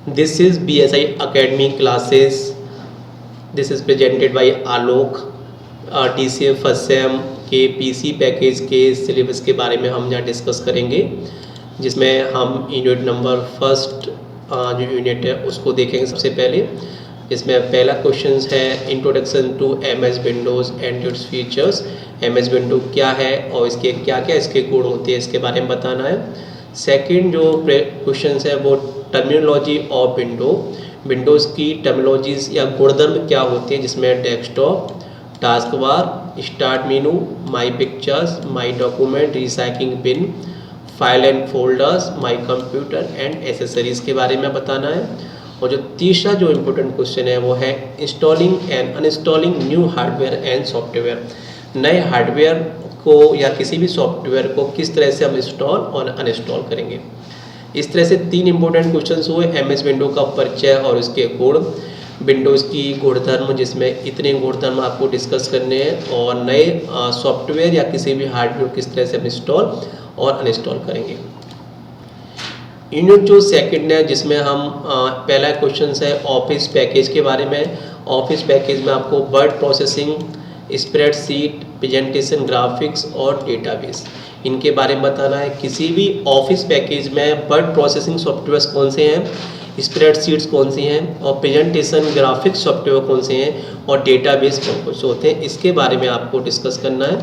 This is BSI Academy classes. This is presented by Alok. TCM first sem के PC package के syllabus के बारे में हम यहाँ डिस्कस करेंगे, जिसमें हम यूनिट नंबर फर्स्ट जो यूनिट है उसको देखेंगे सबसे पहले। इसमें पहला क्वेश्चन है introduction to MS Windows and its features. MS window क्या है और इसके क्या क्या इसके गुण होते हैं, इसके बारे में बताना है। सेकंड जो क्वेश्चन है वो टर्मिनोलॉजी ऑफ विंडोज़ की टर्मिनोलॉजीज या गुणधर्म क्या होती हैं, जिसमें desktop, task bar, start menu, my pictures, my document, recycle bin, file and folders, my computer and accessories के बारे में बताना है। और जो तीसरा जो इम्पोर्टेंट क्वेश्चन है वो है installing and uninstalling new hardware and software. नए हार्डवेयर को या किसी भी सॉफ्टवेयर को किस तरह से हम इंस्टॉल और अनइंस्टॉल करेंगे। इस तरह से तीन इम्पोर्टेंट क्वेश्चंस हुए। MS विंडो का परिचय और इसके गुण, विंडोज़ की गुणधर्म जिसमें इतने गुणधर्म आपको डिस्कस करने हैं, और नए सॉफ्टवेयर या किसी भी हार्डवेयर किस तरह से हम इंस्टॉल और अनइंस्टॉल करेंगे। यूनिट जो सेकंड है जिसमें हम पहला क्वेश्चन है ऑफिस पैकेज के बारे में। ऑफिस पैकेज में आपको word processing, spreadsheet, presentation, graphics और डेटाबेस, इनके बारे में बताना है। किसी भी ऑफिस पैकेज में वर्ड प्रोसेसिंग सॉफ्टवेयर कौन से हैं, स्प्रेडशीट्स कौन सी हैं, और प्रेजेंटेशन ग्राफिक्स सॉफ्टवेयर कौन से हैं, और डेटाबेस कौन कौन से होते हैं, इसके बारे में आपको डिस्कस करना है।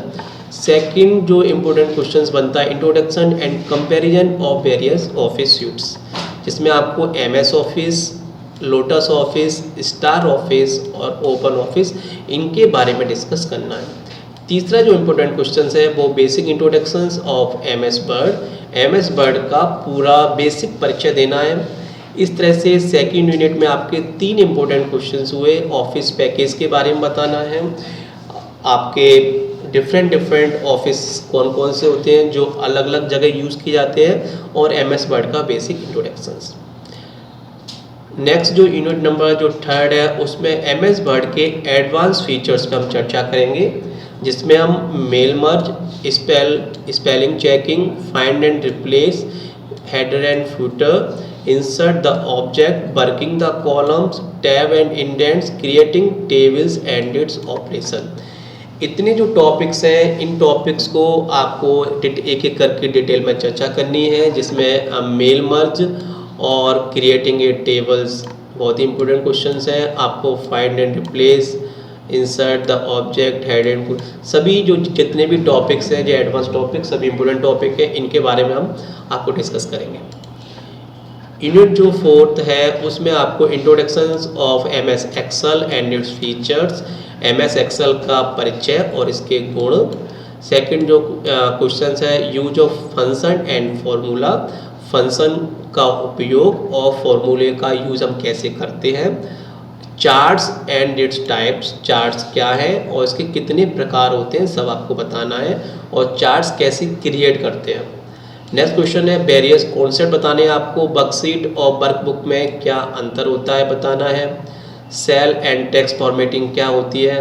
सेकंड जो इम्पोर्टेंट क्वेश्चंस बनता है introduction and comparison of various office suits, जिसमें आपको MS office, lotus office, star office और ओपन ऑफिस, इनके बारे में डिस्कस करना है। तीसरा जो इम्पोर्टेंट क्वेश्चन है वो basic introductions of MS Word का पूरा बेसिक परिचय देना है। इस तरह से सेकंड यूनिट में आपके तीन इम्पोर्टेंट क्वेश्चंस हुए। ऑफिस पैकेज के बारे में बताना है, आपके डिफरेंट ऑफिस कौन कौन से होते हैं जो अलग अलग जगह यूज़ किए जाते हैं, और MS वर्ड का बेसिक इंट्रोडक्शंस। नेक्स्ट जो यूनिट नंबर जो थर्ड है उसमें MS वर्ड के एडवांस फीचर्स पर हम चर्चा करेंगे, जिसमें हम mail merge, spelling checking, find and replace, header and footer, insert the object, working the columns, tab and indents, creating tables and its operation। इतने जो टॉपिक्स हैं, इन टॉपिक्स को आपको एक एक करके डिटेल में चर्चा करनी है, जिसमें मेल मर्ज और क्रिएटिंग ए टेबल्स बहुत ही इंपॉर्टेंट क्वेश्चंस हैं। आपको find and replace, insert the object, head and, सभी जो जितने भी टॉपिक्स हैं जो एडवांस टॉपिक, सभी इंपॉर्टेंट टॉपिक है, इनके बारे में हम आपको डिस्कस करेंगे। यूनिट जो फोर्थ है उसमें आपको introductions of MS Excel and its features, MS Excel का परिचय और इसके गुण। सेकंड जो क्वेश्चन है use of function and formula, function का उपयोग और फॉर्मूले का यूज हम कैसे करते हैं। Charts and its types, charts क्या है और इसके कितने प्रकार होते हैं सब आपको बताना है, और चार्ट्स कैसे क्रिएट करते हैं। नेक्स्ट क्वेश्चन है वेरियस कॉन्सेप्ट बताने हैं आपको। वर्कशीट और वर्कबुक में क्या अंतर होता है बताना है। सेल एंड टेक्स्ट फॉर्मेटिंग क्या होती है।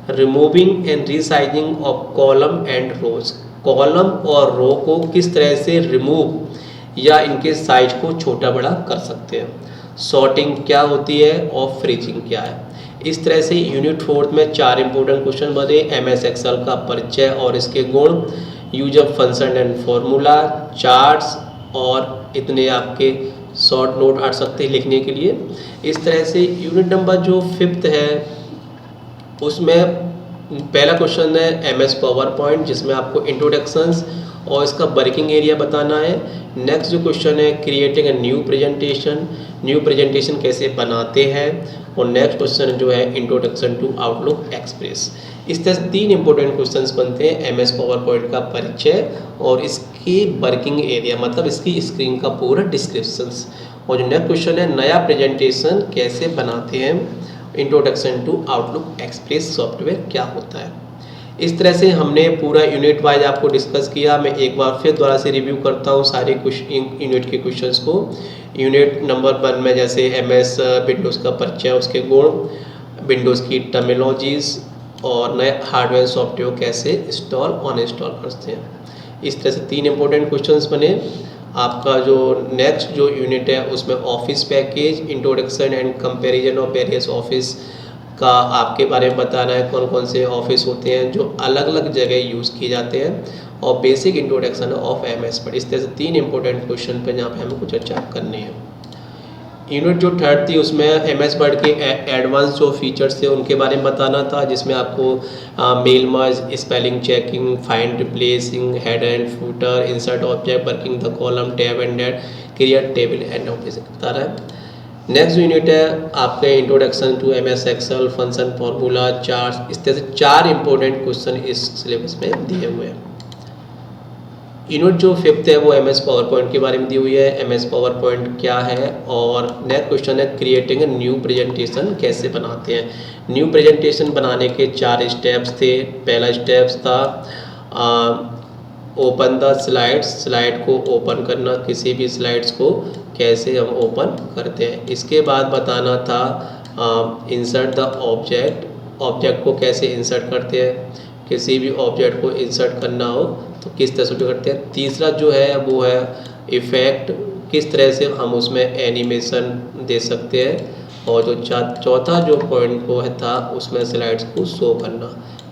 Removing and resizing of column and rows, column और रो को किस तरह से रिमूव या इनके साइज को छोटा बड़ा कर सकते हैं। सॉर्टिंग क्या होती है और फ्रीजिंग क्या है। इस तरह से यूनिट फोर्थ में चार इंपॉर्टेंट क्वेश्चन बने। MS एक्सेल का परिचय और इसके गुण, use of function and formula, charts, और इतने आपके शॉर्ट नोट आ सकते हैं लिखने के लिए। इस तरह से यूनिट नंबर जो फिफ्थ है उसमें पहला क्वेश्चन है MS पावर पॉइंट, जिसमें आपको इंट्रोडक्शंस और इसका वर्किंग एरिया बताना है। नेक्स्ट जो क्वेश्चन है creating a new presentation, new presentation कैसे बनाते हैं। और नेक्स्ट क्वेश्चन जो है इंट्रोडक्शन टू आउटलुक एक्सप्रेस। इस तरह से तीन इंपॉर्टेंट क्वेश्चंस बनते हैं। MS पावर पॉइंट का परिचय और इसकी वर्किंग एरिया, मतलब इसकी स्क्रीन का पूरा डिस्क्रिप्शंस। और जो नेक्स्ट क्वेश्चन है नया प्रेजेंटेशन कैसे बनाते हैं, introduction to Outlook Express software क्या होता है। इस तरह से हमने पूरा यूनिट वाइज आपको डिस्कस किया। मैं एक बार फिर दोबारा से रिव्यू करता हूँ सारे यूनिट के क्वेश्चंस को। यूनिट नंबर 1 में जैसे MS विंडोज़ का परिचय, उसके गुण, विंडोज़ की टर्मिनोलॉजीज़ और नए हार्डवेयर सॉफ्टवेयर कैसे इंस्टॉल और अनइंस्टॉल करते हैं। इस तरह से तीन इंपॉर्टेंट क्वेश्चंस बने। आपका जो नेक्स्ट जो यूनिट है उसमें office package, introduction and comparison of various office का आपके बारे में बताना है, कौन कौन से ऑफिस होते हैं जो अलग अलग जगह यूज़ किए जाते हैं, और basic introduction of MS word. इस तरह से 3 इंपॉर्टेंट क्वेश्चन पे जहाँ पे हमें कुछ चर्चा करनी है। यूनिट जो थर्ड थी उसमें एमएस वर्ड के एडवांस जो फीचर्स थे उनके बारे में बताना था, जिसमें आपको mail merge, spelling checking, find replacing, head and footer, insert object, working the column, tab and date, create table and object बता रहा है। नेक्स्ट यूनिट है आपके introduction to MS Excel, function, formula, chart. इस तरह से 4 इंपॉर्टेंट क्वेश्चन इस syllabus में दिए हुए हैं। यूनिट जो फिफ्थ है वो एमएस पावर पॉइंट के बारे में दी हुई है। एमएस पावर पॉइंट क्या है, और नेक्स्ट क्वेश्चन है क्रिएटिंग न्यू प्रेजेंटेशन कैसे बनाते हैं। न्यू प्रेजेंटेशन बनाने के 4 स्टेप्स थे। पहला स्टेप्स था ओपन द स्लाइड्स, स्लाइड को ओपन करना, किसी भी स्लाइड्स को कैसे हम ओपन करते हैं। इसके बाद बताना था इंसर्ट द ऑब्जेक्ट, ऑब्जेक्ट को कैसे इंसर्ट करते हैं, किसी भी ऑब्जेक्ट को इंसर्ट करना हो तो किस तरह से करते हैं। तीसरा जो है वो है इफ़ेक्ट, किस तरह से हम उसमें एनिमेशन दे सकते हैं। और जो चौथा जो पॉइंट वो है था उसमें स्लाइड्स को शो करना,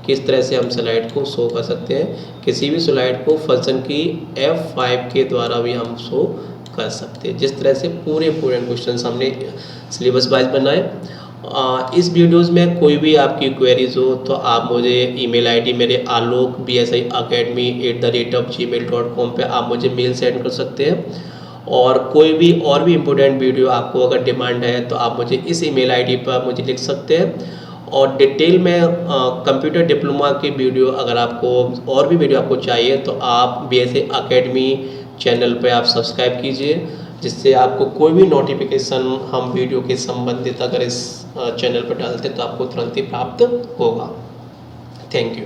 किस तरह से हम स्लाइड को शो कर सकते हैं। किसी भी स्लाइड को फंक्शन की F5 के द्वारा भी हम शो कर सकते हैं। जिस तरह से पूरे क्वेश्चन हमने सिलेबस वाइज बनाए। इस वीडियोज़ में कोई भी आपकी क्वेरीज हो तो आप मुझे ईमेल आईडी मेरे alok@academy@gmail.com पे आप मुझे मेल सेंड कर सकते हैं। और कोई भी और भी इम्पोर्टेंट वीडियो आपको अगर डिमांड है तो आप मुझे इस ईमेल आईडी पर मुझे लिख सकते हैं। और डिटेल में कंप्यूटर डिप्लोमा की वीडियो अगर आपको और भी वीडियो आपको चाहिए तो आप BSA अकेडमी चैनल पे आप सब्सक्राइब कीजिए, जिससे आपको कोई भी नोटिफिकेशन हम वीडियो के संबंधित अगर इस चैनल पर डालते तो आपको तुरंत ही प्राप्त होगा। Thank you.